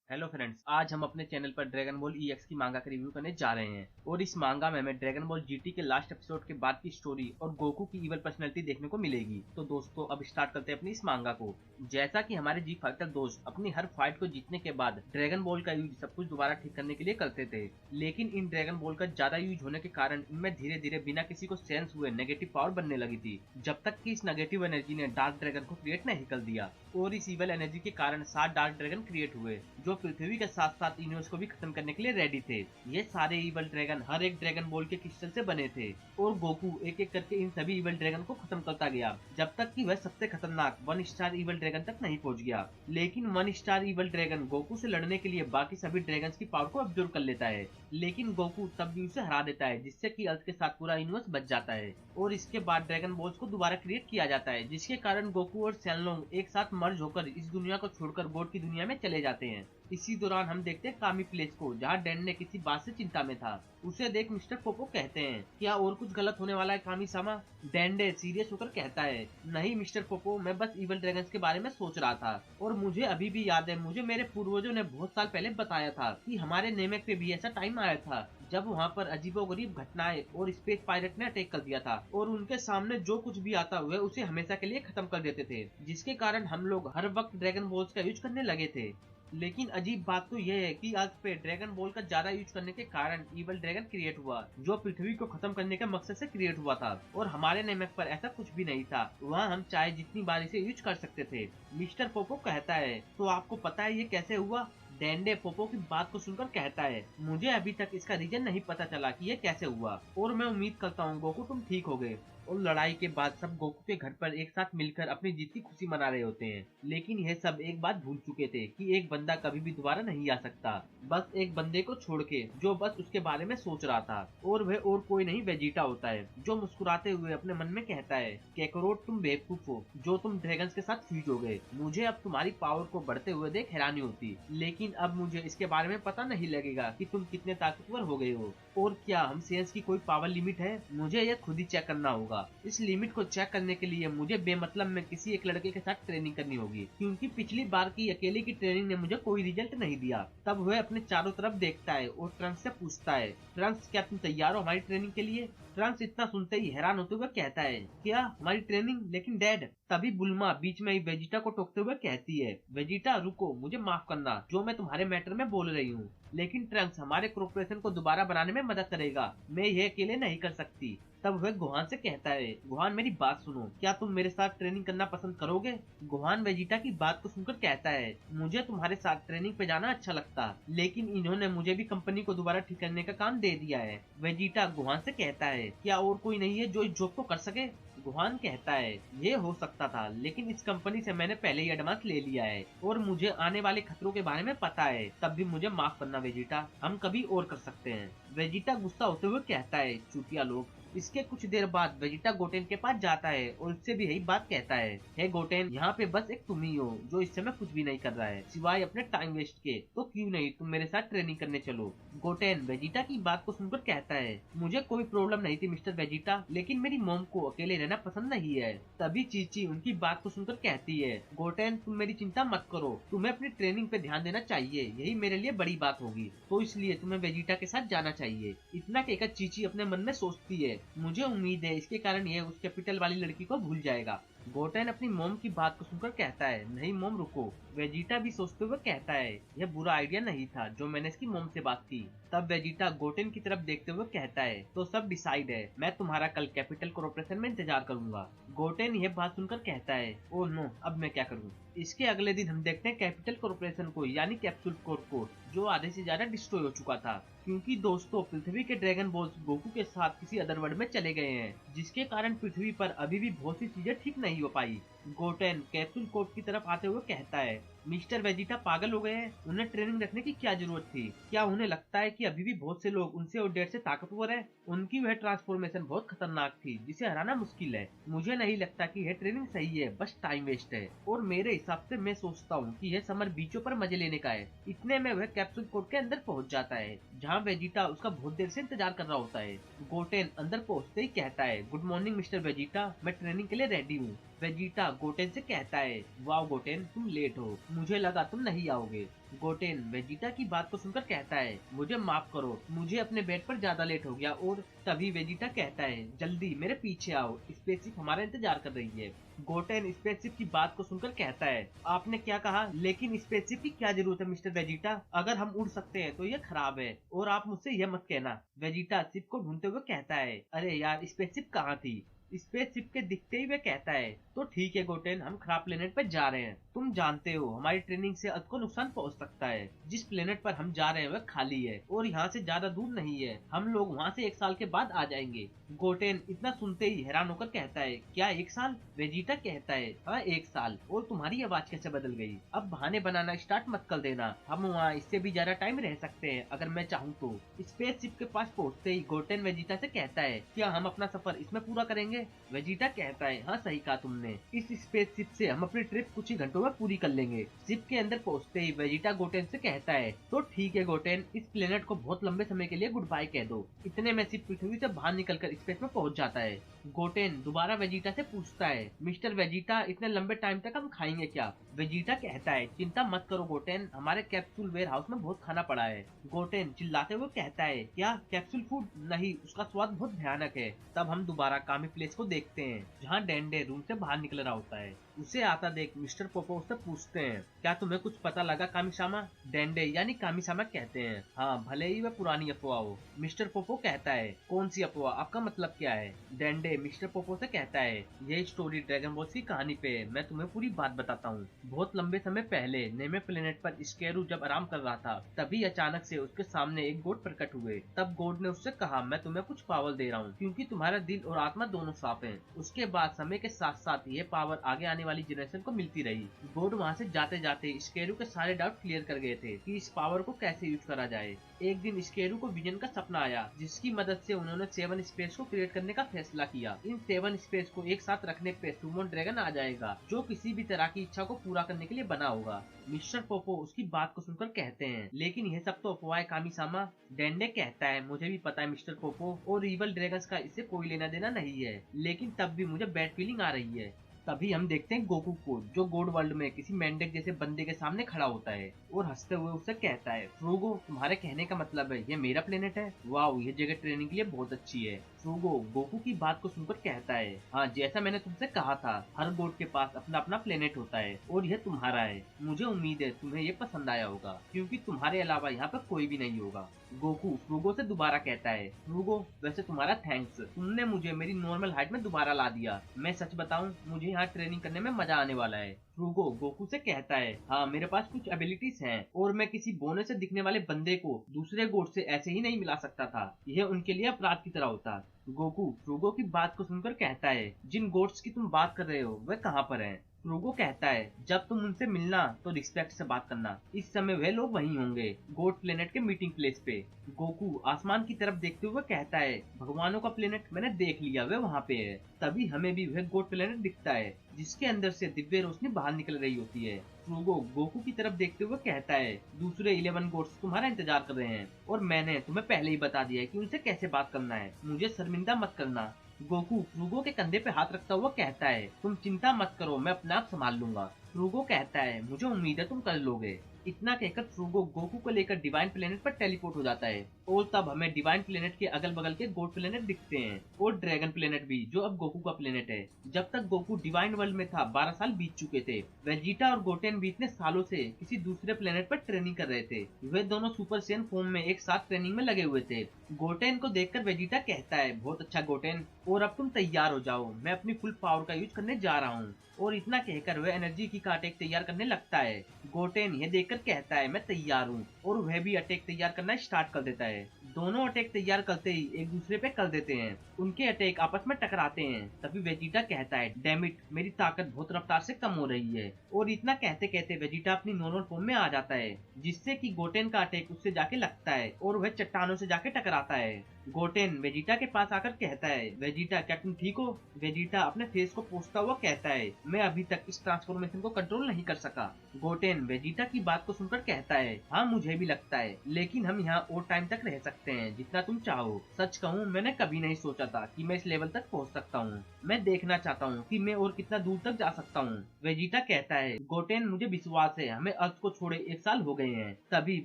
Hello friends, आज हम अपने चैनल पर ड्रैगन बॉल EX की मांगा का रिव्यू करने जा रहे हैं और इस मांगा में हमें ड्रैगन बॉल GT के लास्ट एपिसोड के बाद की स्टोरी और गोकू की इवल पर्सनैलिटी देखने को मिलेगी। तो दोस्तों अब स्टार्ट करते हैं अपनी इस मांगा को। जैसा कि हमारे जी फाइटर दोस्त अपनी हर फाइट को जीतने के बाद ड्रैगन बॉल का यूज सब कुछ दोबारा ठीक करने के लिए करते थे, लेकिन इन ड्रैगन बॉल का ज्यादा यूज होने के कारण इनमें धीरे धीरे बिना किसी को सेंस हुए नेगेटिव पावर बनने लगी थी, जब तक कि इस नेगेटिव एनर्जी ने डार्क ड्रैगन को क्रिएट नहीं कर दिया और इस इवल एनर्जी के कारण 7 डार्क ड्रैगन क्रिएट हुए जो पृथ्वी के साथ साथ यूनिवर्स को भी खत्म करने के लिए रेडी थे। ये सारे इवल ड्रैगन हर एक ड्रैगन बॉल के क्रिस्टल से बने थे और गोकू एक एक करके इन सभी इवल ड्रैगन को खत्म करता गया जब तक कि वह सबसे खतरनाक 1 स्टार इवल ड्रैगन तक नहीं पहुंच गया। लेकिन 1 स्टार इवल ड्रैगन गोकू से लड़ने के लिए बाकी सभी ड्रैगन की पावर को अब्जॉर्ब कर लेता है, लेकिन गोकू तब भी उसे हरा देता है, जिससे कि अर्थ के साथ पूरा यूनिवर्स बच जाता है और इसके बाद ड्रैगन बॉल्स को दोबारा क्रिएट किया जाता है, जिसके कारण गोकू और सैनलोंग एक साथ मर्ज होकर इस दुनिया को छोड़कर गॉड की दुनिया में चले जाते हैं। इसी दौरान हम देखते हैं कामी प्लेस को, जहाँ डैन ने किसी बात से चिंता में था। उसे देख मिस्टर पोपो कहते हैं, क्या और कुछ गलत होने वाला है कामी सामा? डैंडे सीरियस होकर कहता है, नहीं मिस्टर पोपो, मैं बस इवल ड्रैगन्स के बारे में सोच रहा था और मुझे अभी भी याद है, मुझे मेरे पूर्वजों ने बहुत साल पहले बताया था कि हमारे नेमेक पे भी ऐसा टाइम आया था जब वहाँ पर अजीबोगरीब घटनाएं और स्पेस पायलट ने अटैक कर दिया था और उनके सामने जो कुछ भी आता हुआ उसे हमेशा के लिए खत्म कर देते थे, जिसके कारण हम लोग हर वक्त ड्रैगन बॉल्स का यूज करने लगे थे। लेकिन अजीब बात तो यह है कि आज पे ड्रैगन बॉल का ज्यादा यूज करने के कारण इवल ड्रैगन क्रिएट हुआ जो पृथ्वी को खत्म करने के मकसद से क्रिएट हुआ था और हमारे नेमेक पर ऐसा कुछ भी नहीं था, वहाँ हम चाहे जितनी बार इसे यूज कर सकते थे। मिस्टर पोपो कहता है, तो आपको पता है ये कैसे हुआ? डैंडे पोपो की बात को सुनकर कहता है, मुझे अभी तक इसका रीजन नहीं पता चला कि ये कैसे हुआ और मैं उम्मीद करता हूँ गोकू तुम ठीक हो गए। और लड़ाई के बाद सब गोकू के घर पर एक साथ मिलकर अपनी जीत की खुशी मना रहे होते हैं, लेकिन यह सब एक बात भूल चुके थे कि एक बंदा कभी भी दोबारा नहीं आ सकता, बस एक बंदे को छोड़ के जो बस उसके बारे में सोच रहा था, और वह और कोई नहीं वेजिटा होता है, जो मुस्कुराते हुए अपने मन में कहता है, कैकरोट तुम बेवकूफ हो जो तुम ड्रैगन्स के साथ फ्यूज हो गए। मुझे अब तुम्हारी पावर को बढ़ते हुए देख हैरानी होती, लेकिन अब मुझे इसके बारे में पता नहीं लगेगा कि तुम कितने ताकतवर हो गए हो और क्या हम सेंस की कोई पावर लिमिट है? मुझे यह खुद ही चेक करना होगा। इस लिमिट को चेक करने के लिए मुझे बेमतलब में किसी एक लड़के के साथ ट्रेनिंग करनी होगी, क्योंकि पिछली बार की अकेले की ट्रेनिंग ने मुझे कोई रिजल्ट नहीं दिया। तब वह अपने चारों तरफ देखता है और ट्रंक्स से पूछता है, ट्रंक्स क्या तुम तैयार हो हमारी ट्रेनिंग के लिए? ट्रंक्स इतना सुनते ही हैरान होते हुए कहता है, क्या हमारी ट्रेनिंग? लेकिन डैड। तभी बुल्मा बीच में ही वेजिटा को टोकते हुए कहती है, वेजिटा रुको, मुझे माफ करना जो मैं तुम्हारे मैटर में बोल रही हूँ, लेकिन ट्रंक्स हमारे कॉर्पोरेशन को दोबारा बनाने में मदद करेगा, मैं ये अकेले नहीं कर सकती। तब वह गुहान से कहता है, गुहान मेरी बात सुनो, क्या तुम मेरे साथ ट्रेनिंग करना पसंद करोगे? गुहान वेजिटा की बात को सुनकर कहता है, मुझे तुम्हारे साथ ट्रेनिंग पे जाना अच्छा लगता, लेकिन इन्होंने मुझे भी कंपनी को दोबारा ठीक करने का काम दे दिया है। वेजिटा गुहान से कहता है, क्या और कोई नहीं है जो इस जॉब को कर सके? गुहान कहता है, ये हो सकता था, लेकिन इस कंपनी से मैंने पहले ही एडवांस ले लिया है और मुझे आने वाले खतरों के बारे में पता है, तब भी मुझे माफ करना वेजिटा, हम कभी और कर सकते हैं। वेजिटा गुस्सा होते हुए कहता है, चूतिया लोग। इसके कुछ देर बाद वेजिटा गोटेन के पास जाता है और उससे भी यही बात कहता है, हे गोटेन, यहाँ पे बस एक तुम ही हो जो इस समय कुछ भी नहीं कर रहा है सिवाय अपने टाइम वेस्ट के, तो क्यों नहीं तुम मेरे साथ ट्रेनिंग करने चलो? गोटेन वेजिटा की बात को सुनकर कहता है, मुझे कोई प्रॉब्लम नहीं थी मिस्टर वेजिटा, लेकिन मेरी मॉम को अकेले रहना पसंद नहीं है। तभी चीची उनकी बात को सुनकर कहती है, गोटेन तुम मेरी चिंता मत करो, तुम्हें अपनी ट्रेनिंग पे ध्यान देना चाहिए, यही मेरे लिए बड़ी बात होगी, तो इसलिए तुम्हें वेजिटा के साथ जाना चाहिए। इतना कहकर चीची अपने मन में सोचती है, मुझे उम्मीद है इसके कारण यह उस कैपिटल वाली लड़की को भूल जाएगा। गोटेन अपनी मोम की बात को सुनकर कहता है, नहीं मोम रुको। वेजिटा भी सोचते हुए कहता है, यह बुरा आइडिया नहीं था जो मैंने इसकी मोम से बात की। तब वेजिटा गोटेन की तरफ देखते हुए कहता है, तो सब डिसाइड है, मैं तुम्हारा कल कैपिटल कॉर्पोरेशन में इंतजार करूंगा। गोटेन यह बात सुनकर कहता है, ओह नो, अब मैं क्या करूं? इसके अगले दिन हम देखते हैं कैपिटल कॉर्पोरेशन को, यानी कैप्सूल कोर को, जो आधे से ज्यादा डिस्ट्रॉय हो चुका था, क्योंकि दोस्तों पृथ्वी के ड्रैगन बॉल्स गोकू के साथ किसी अदर वर्ल्ड में चले गए हैं, जिसके कारण पृथ्वी पर अभी भी बहुत सी चीजें ठीक नहीं हो पाई। गोटेन कैप्सूल कोड की तरफ आते हुए कहता है, मिस्टर वेजिटा पागल हो गए हैं, उन्हें ट्रेनिंग रखने की क्या जरूरत थी? क्या उन्हें लगता है कि अभी भी बहुत से लोग उनसे और डेढ़ से ताकतवर है? उनकी वह ट्रांसफॉर्मेशन बहुत खतरनाक थी जिसे हराना मुश्किल है। मुझे नहीं लगता कि यह ट्रेनिंग सही है, बस टाइम वेस्ट है, और मेरे हिसाब से मैं सोचता हूँ कि यह समर बीचों पर मजे लेने का है। इतने में वह कैप्सूल कोड के अंदर पहुँच जाता है, जहाँ वेजिटा उसका बहुत देर से इंतजार कर रहा होता है। गोटेन अंदर पहुँचते ही कहता है, गुड मॉर्निंग मिस्टर वेजिटा, मैं ट्रेनिंग के लिए रेडी हूँ। वेजिटा गोटेन से कहता है, वाह गोटेन तुम लेट हो, मुझे लगा तुम नहीं आओगे। गोटेन वेजिटा की बात को सुनकर कहता है, मुझे माफ करो, मुझे अपने बेड पर ज्यादा लेट हो गया। और तभी वेजिटा कहता है, जल्दी मेरे पीछे आओ, स्पेसशिप हमारा इंतजार कर रही है। गोटेन स्पेसशिप की बात को सुनकर कहता है, आपने क्या कहा? लेकिन स्पेसशिप की क्या जरूरत है मिस्टर वेजिटा? अगर हम उड़ सकते हैं तो ये खराब है, और आप मुझसे यह मत कहना। वेजिटा शिप को ढूंढते हुए कहता है, अरे यार स्पेसशिप कहाँ थी? स्पेसशिप के दिखते ही वे कहता है, तो ठीक है गोटेन, हम खराब प्लेनेट पर जा रहे हैं। तुम जानते हो हमारी ट्रेनिंग से अर्थ को नुकसान पहुंच सकता है। जिस प्लेनेट पर हम जा रहे हैं वह खाली है और यहाँ से ज्यादा दूर नहीं है, हम लोग वहाँ से 1 साल के बाद आ जाएंगे। गोटेन इतना सुनते ही हैरान होकर कहता है, क्या 1 साल? वेजिटा कहता है, हाँ 1 साल। और तुम्हारी आवाज कैसे बदल गई? अब बहाने बनाना स्टार्ट मत कर देना, हम वहाँ इससे भी ज्यादा टाइम रह सकते हैं अगर मैं चाहूँ तो। स्पेसशिप के पास पहुँचते ही गोटेन वेजिटा से कहता है, क्या हम अपना सफर इसमें पूरा करेंगे? वेजिटा कहता है, हाँ सही कहा तुमने, इस स्पेसशिप से हम अपनी ट्रिप कुछ ही घंटों में पूरी कर लेंगे। शिप के अंदर पहुंचते ही वेजिटा गोटेन से कहता है, तो ठीक है गोटेन, इस प्लेनेट को बहुत लंबे समय के लिए गुड बाय कह दो। इतने में शिप पृथ्वी से बाहर निकलकर स्पेस में पहुंच जाता है। गोटेन दोबारा वेजिटा से पूछता है, मिस्टर वेजिटा इतने लंबे टाइम तक हम खाएंगे क्या? वेजिटा कहता है, चिंता मत करो गोटेन, हमारे कैप्सूल वेयर हाउस में बहुत खाना पड़ा है। गोटेन चिल्लाते हुए कहता है, क्या कैप्सूल फूड? नहीं, उसका स्वाद बहुत भयानक है। तब हम दोबारा कामी प्लेस को देखते हैं जहाँ डेंडे रूम से बाहर निकल रहा होता है। उसे आता देख मिस्टर पोपो उससे पूछते हैं, क्या तुम्हें कुछ पता लगा कामिसामा? डेंडे यानी कामिसामा कहते हैं, हाँ भले ही वह पुरानी अफवाह हो। मिस्टर पोपो कहता है, कौन सी अफवाह? आपका मतलब क्या है? डेंडे मिस्टर पोपो से कहता है, यह स्टोरी ड्रैगन बॉल की कहानी पे है, मैं तुम्हें पूरी बात बताता हूँ। बहुत लंबे समय पहले नेमे प्लेनेट पर स्केरू जब आराम कर रहा था, तभी अचानक से उसके सामने एक गोड प्रकट हुए। तब गोड ने उससे कहा, मैं तुम्हें कुछ पावर दे रहा हूँ क्योंकि तुम्हारा दिल और आत्मा दोनों साफ है। उसके बाद समय के साथ साथ ये पावर आगे आने वाली जनरेशन को मिलती रही। गोड वहाँ से जाते जाते स्केरू के सारे डाउट क्लियर कर गए थे कि इस पावर को कैसे यूज करा जाए। एक दिन स्केरू को विजन का सपना आया, जिसकी मदद से उन्होंने 7 स्पेस को क्रिएट करने का फैसला किया। इन 7 स्पेस को एक साथ रखने पे सुमोन ड्रैगन आ जाएगा, जो किसी भी तरह की इच्छा को पूरा करने के लिए बना होगा। मिस्टर पोपो उसकी बात को सुनकर कहते हैं, लेकिन यह सब तो अफवाह है कामिसामा। डेंडे कहता है, मुझे भी पता है मिस्टर पोपो, और इवल ड्रैगन्स का इससे कोई लेना देना नहीं है, लेकिन तब भी मुझे बैड फीलिंग आ रही है। तभी हम देखते हैं गोकू को, जो गोड वर्ल्ड में किसी मेंढक जैसे बंदे के सामने खड़ा होता है और हंसते हुए उससे कहता है, फ्रूगो तुम्हारे कहने का मतलब है ये मेरा प्लेनेट है? वाह, ये जगह ट्रेनिंग के लिए बहुत अच्छी है। फ्रूगो गोकू की बात को सुनकर कहता है, हाँ जैसा मैंने तुमसे कहा था, हर गोड के पास अपना अपना प्लेनेट होता है और यह तुम्हारा है। मुझे उम्मीद है तुम्हें ये पसंद आया होगा, क्योंकि तुम्हारे अलावा यहाँ पर कोई भी नहीं होगा। गोकू फ्रूगो से दोबारा कहता है, फ्रूगो वैसे तुम्हारा थैंक्स, तुमने मुझे मेरी नॉर्मल हाइट में दोबारा ला दिया। मैं सच बताऊं, मुझे यहाँ ट्रेनिंग करने में मजा आने वाला है। फ्रूगो गोकू से कहता है, हाँ मेरे पास कुछ एबिलिटीज हैं और मैं किसी बोने से दिखने वाले बंदे को दूसरे गोड से ऐसे ही नहीं मिला सकता था, यह उनके लिए अपराध की तरह होता। गोकू फ्रूगो की बात को सुनकर कहता है, जिन गोड्स की तुम बात कर रहे हो वह कहाँ पर हैं? फ्रूगो कहता है, जब तुम उनसे मिलना तो रिस्पेक्ट से बात करना, इस समय वह लोग वहीं होंगे, गोड प्लेनेट के मीटिंग प्लेस पे। गोकू आसमान की तरफ देखते हुए कहता है, भगवानों का प्लेनेट मैंने देख लिया, वह वहाँ पे है। तभी हमें भी वह गोड प्लेनेट दिखता है, जिसके अंदर से दिव्य रोशनी बाहर निकल रही होती है। फ्रूगो गोकू की तरफ देखते हुए कहता है, दूसरे 11 गोड्स तुम्हारा इंतजार कर रहे हैं और मैंने तुम्हें पहले ही बता दिया है कि उनसे कैसे बात करना है, मुझे शर्मिंदा मत करना। गोकू फ्रूगो के कंधे पे हाथ रखता हुआ कहता है, तुम चिंता मत करो, मैं अपने आप संभाल लूंगा। फ्रूगो कहता है, मुझे उम्मीद है तुम कर लोगे। इतना कहकर फ्रूगो गोकू को लेकर डिवाइन प्लेनेट पर टेलीपोर्ट हो जाता है और तब हमें डिवाइन प्लेनेट के अगल बगल के गोड प्लेनेट दिखते हैं और ड्रैगन प्लेनेट भी, जो अब गोकू का प्लेनेट है। जब तक गोकू डिवाइन वर्ल्ड में था 12 साल बीत चुके थे। वेजिटा और गोटेन भी इतने सालों से किसी दूसरे प्लेनेट पर ट्रेनिंग कर रहे थे। वे दोनों सुपर सैयन फॉर्म में एक साथ ट्रेनिंग में लगे हुए थे। गोटेन को देखकर वेजिटा कहता है, बहुत अच्छा गोटेन, और अब तुम तैयार हो जाओ, मैं अपनी फुल पावर का यूज करने जा रहा हूँ। और इतना कहकर वह एनर्जी की अटैक तैयार करने लगता है। गोटेन यह देखकर कहता है, मैं तैयार हूँ, और वह भी अटैक तैयार करना स्टार्ट कर देता है। दोनों अटैक तैयार करते ही एक दूसरे पे कर देते हैं, उनके अटैक आपस में टकराते हैं। तभी वेजिटा कहता है, डैम इट, मेरी ताकत बहुत रफ्तार से कम हो रही है। और इतना कहते कहते वेजिटा अपनी नॉर्मल फॉर्म में आ जाता है, जिससे कि गोटेन का अटैक उससे जाके लगता है और वह चट्टानों से जाके टकराता है। गोटेन वेजिटा के पास आकर कहता है, वेजिटा क्या तुम ठीक हो? वेजिटा अपने फेस को पोंछता हुआ कहता है, मैं अभी तक इस ट्रांसफॉर्मेशन को कंट्रोल नहीं कर सका। गोटेन वेजिटा की बात को सुनकर कहता है, हाँ मुझे भी लगता है, लेकिन हम यहाँ और टाइम तक रह सकते हैं जितना तुम चाहो। सच कहूँ मैंने कभी नहीं सोचा था कि मैं इस लेवल तक पहुँच सकता हूँ। मैं देखना चाहता हूँ कि मैं और कितना दूर तक जा सकता हूँ। वेजिटा कहता है, गोटेन मुझे विश्वास है हमें अर्थ को छोड़े 1 साल हो गए हैं। तभी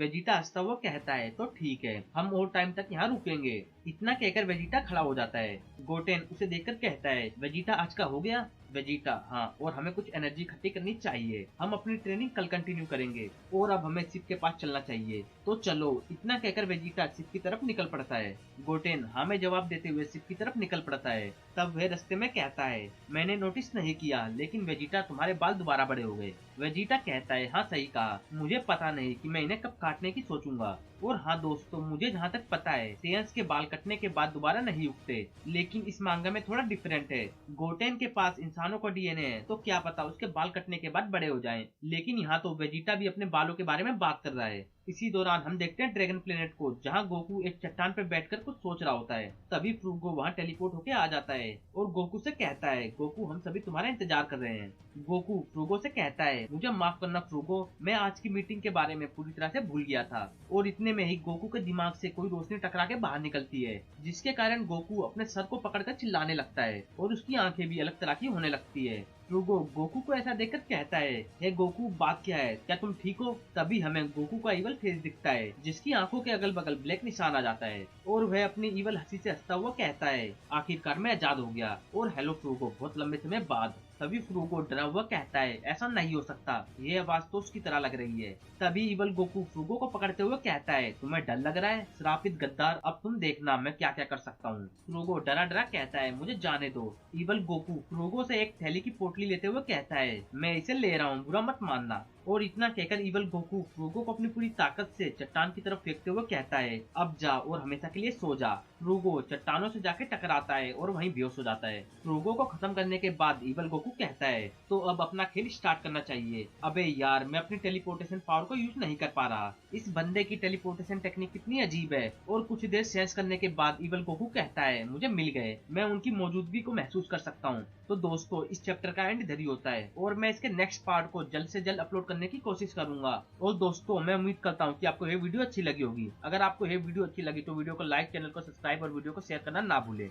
वेजिटा हंसता हुआ कहता है, तो ठीक है हम और टाइम तक यहाँ रुकेंगे। इतना कहकर वेजिटा खड़ा हो जाता है। गोटेन उसे देखकर कहता है, वेजिटा आज का हो गया? वेजिटा, हाँ, और हमें कुछ एनर्जी इकट्ठी करनी चाहिए। हम अपनी ट्रेनिंग कल कंटिन्यू करेंगे और अब हमें शिप के पास चलना चाहिए। तो चलो। इतना कहकर वेजिटा शिप की तरफ निकल पड़ता है। गोटेन हाँ में जवाब देते हुए शिप की तरफ निकल पड़ता है। तब वह रास्ते में कहता है, मैंने नोटिस नहीं किया लेकिन वेजिटा तुम्हारे बाल दोबारा बड़े हो गए। वेजिटा कहता है, हाँ सही कहा, मुझे पता नहीं कि मैं इन्हें कब काटने की सोचूंगा। और हाँ दोस्तों, मुझे जहाँ तक पता है सेयंस के बाल कटने के बाद दोबारा नहीं उगते, लेकिन इस मांगा में थोड़ा डिफरेंट है। गोटेन के पास इंसानों का डीएनए है, तो क्या पता उसके बाल कटने के बाद बड़े हो जाएं। लेकिन यहाँ तो वेजिटा भी अपने बालों के बारे में बात कर रहा है। इसी दौरान हम देखते हैं ड्रैगन प्लेनेट को, जहाँ गोकू एक चट्टान पर बैठकर कुछ सोच रहा होता है। तभी फ्रूगो वहाँ टेलीपोर्ट होके आ जाता है और गोकू से कहता है, गोकू हम सभी तुम्हारा इंतजार कर रहे हैं। गोकू फ्रूगो से कहता है, मुझे माफ करना फ्रूगो, मैं आज की मीटिंग के बारे में पूरी तरह से भूल गया था। और इतने में ही गोकू के दिमाग से कोई रोशनी टकरा के बाहर निकलती है, जिसके कारण गोकू अपने सर को पकड़कर चिल्लाने लगता है और उसकी आंखें भी अलग तरह की होने लगती है। फ्रूगो गोकू को ऐसा देखकर कहता है, हे गोकू बात क्या है, क्या तुम ठीक हो? तभी हमें गोकू का इवल फेस दिखता है, जिसकी आंखों के अगल बगल ब्लैक निशान आ जाता है और वह अपनी इवल हंसी से हंसता हुआ कहता है, आखिरकार मैं आजाद हो गया और हेलो फ्रूगो, बहुत लंबे समय बाद। तभी फ्रूगो डरा हुआ कहता है, ऐसा नहीं हो सकता, ये आवाज तो उसकी तरह लग रही है। तभी इवल गोकू फ्रूगो को पकड़ते हुए कहता है, तुम्हें डर लग रहा है श्रापित गद्दार, अब तुम देखना मैं क्या क्या कर सकता हूँ। फ्रूगो डरा डरा कहता है, मुझे जाने दो। इवल गोकू फ्रूगो से एक थैली की पोटली लेते हुए कहता है, मैं इसे ले रहा हूँ, बुरा मत मानना। और इतना कहकर इवल गोकू फ्रूगो को अपनी पूरी ताकत से चट्टान की तरफ फेंकते हुए कहता है, अब जा और हमेशा के लिए सो जा। फ्रूगो चट्टानों से जाके टकराता है और वहीं बेहोश हो जाता है। फ्रूगो को खत्म करने के बाद इवल गोकू कहता है, तो अब अपना खेल स्टार्ट करना चाहिए। अबे यार, मैं अपनी टेलीपोर्टेशन पावर को यूज नहीं कर पा रहा। इस बंदे की टेलीपोर्टेशन टेक्निक कितनी अजीब है। और कुछ देर सेंस करने के बाद इवल गोकू कहता है, मुझे मिल गए, मैं उनकी मौजूदगी को महसूस कर सकता हूँ। तो दोस्तों, इस चैप्टर का एंड इधर ही होता है और मैं इसके नेक्स्ट पार्ट को जल्द से जल्द अपलोड करने की कोशिश करूंगा। और दोस्तों, मैं उम्मीद करता हूँ कि आपको ये वीडियो अच्छी लगी होगी। अगर आपको ये वीडियो अच्छी लगी तो वीडियो को लाइक, चैनल को सब्सक्राइब और वीडियो को शेयर करना ना भूले।